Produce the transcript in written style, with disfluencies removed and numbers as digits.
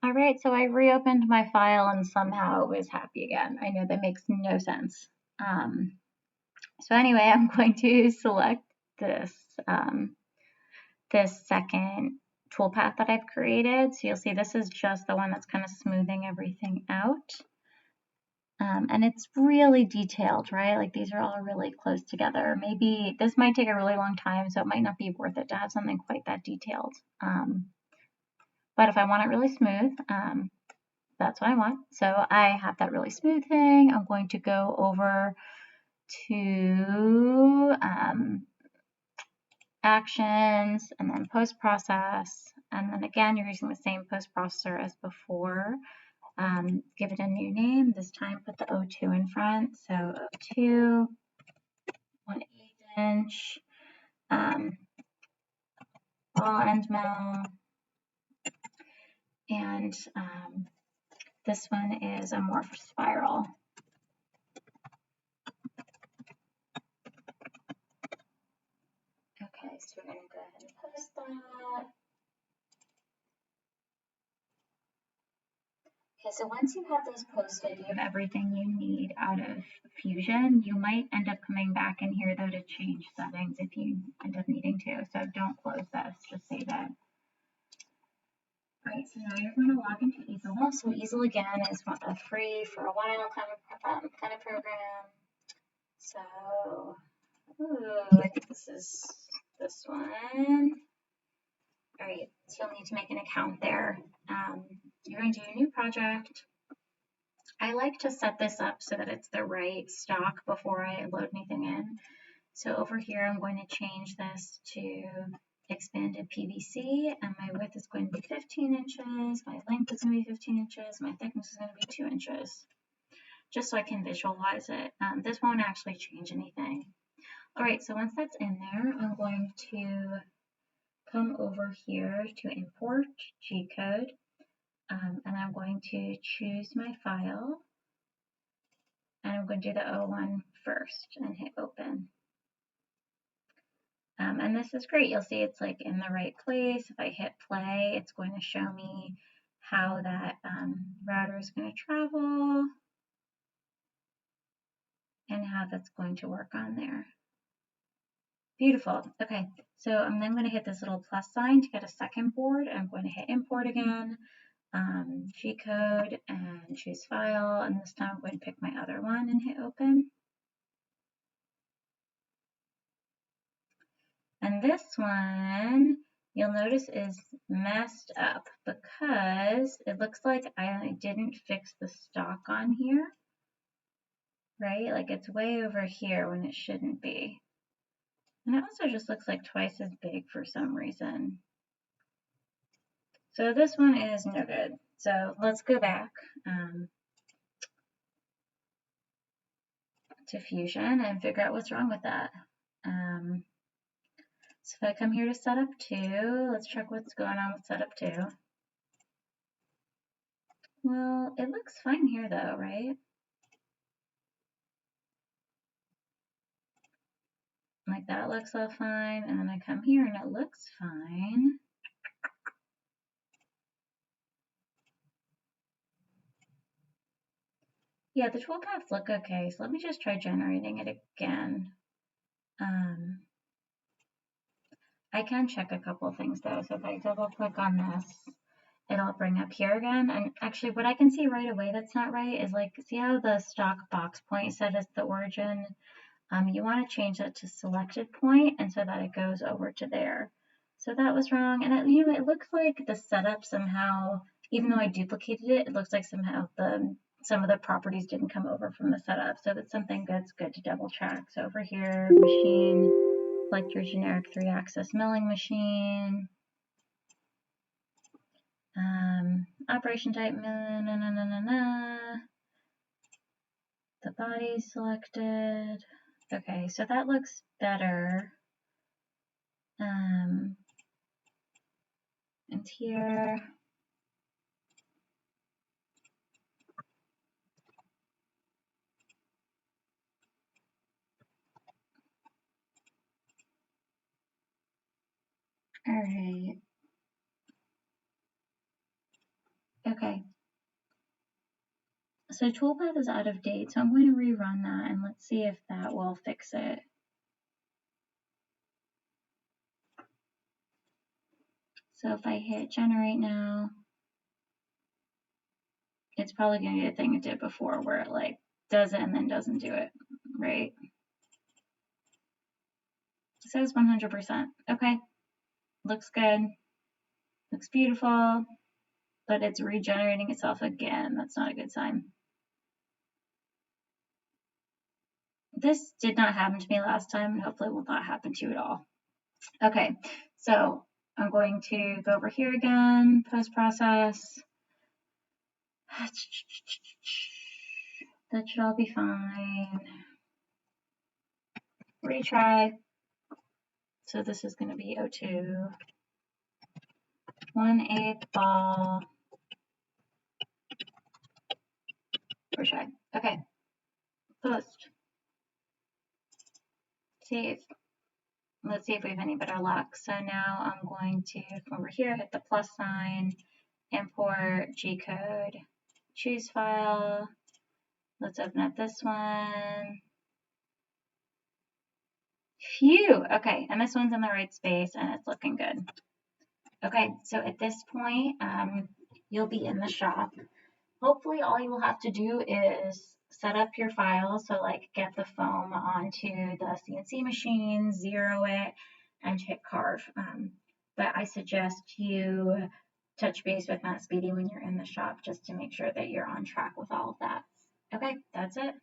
All right, so I reopened my file and somehow it was happy again. I know that makes no sense. So anyway, I'm going to select this, this second toolpath that I've created. So you'll see this is just the one that's kind of smoothing everything out. And it's really detailed, right? Like these are all really close together. Maybe this might take a really long time, so it might not be worth it to have something quite that detailed. But if I want it really smooth, that's what I want. So I have that really smooth thing. I'm going to go over to actions and then post process. And then again, you're using the same post processor as before. Give it a new name. This time put the O2 in front. So O2, 1/8 inch, ball end mill. And this one is a Morphed Spiral. Okay, so we're going to go ahead and post that. Okay, so once you have those posted, you have everything you need out of Fusion. You might end up coming back in here though to change settings if you end up needing to. So don't close this, just save it. All right, so now you're going to log into Easel. So Easel again is a free for a while kind of program. So, I think this is this one. All right, so you'll need to make an account there. You're going to do a new project. I like to set this up so that it's the right stock before I load anything in. So over here, I'm going to change this to expanded PVC, and my width is going to be 15 inches, my length is going to be 15 inches, my thickness is going to be 2 inches, just so I can visualize it. This won't actually change anything. All right, so once that's in there, I'm going to come over here to import Gcode, and I'm going to choose my file, and I'm going to do the O1 first and hit open. And this is great. You'll see it's like in the right place. If I hit play, it's going to show me how that router is going to travel and how that's going to work on there. Beautiful. Okay, so I'm then going to hit this little plus sign to get a second board. I'm going to hit import again, Gcode, and choose file. And this time I'm going to pick my other one and hit open. And this one, you'll notice is messed up because it looks like I didn't fix the stock on here, right? Like it's way over here when it shouldn't be. And it also just looks like twice as big for some reason. So this one is no good. So let's go back to Fusion and figure out what's wrong with that. So if I come here to setup 2, let's check what's going on with setup 2. Well, it looks fine here though, right? Like that looks all fine, and then I come here and it looks fine. Yeah, the toolpaths look okay, so let me just try generating it again. I can check a couple things though, so if I double click on this, it'll bring up here again. And actually what I can see right away that's not right is like, see how the stock box point said is the origin? You want to change that to selected point and so that it goes over to there. So that was wrong. And it, you know, it looks like the setup somehow, even though I duplicated it, it looks like somehow some of the properties didn't come over from the setup. So that's something that's good to double check. So over here, machine, select your generic 3-axis milling machine. Operation type, the body selected. Okay, so that looks better. And here, all right. Okay. So toolpath is out of date, so I'm going to rerun that and let's see if that will fix it. So if I hit generate now, it's probably going to do the thing it did before where it like does it and then doesn't do it, right? It says 100%. Okay, looks good, looks beautiful, but it's regenerating itself again. That's not a good sign. This did not happen to me last time, and hopefully will not happen to you at all. Okay, so I'm going to go over here again, post-process. That should all be fine. Retry. So this is going to be O2. 1/8 ball. Retry. Okay. Post. Save. Let's see if we have any better luck. So now I'm going to come over here, hit the plus sign, import Gcode, choose file. Let's open up this one. Phew. Okay, and this one's in the right space and it's looking good. Okay, so at this point, you'll be in the shop. Hopefully all you will have to do is set up your file. So like get the foam onto the CNC machine, zero it, and hit carve. But I suggest you touch base with Matt Speedy when you're in the shop just to make sure that you're on track with all of that. Okay, that's it.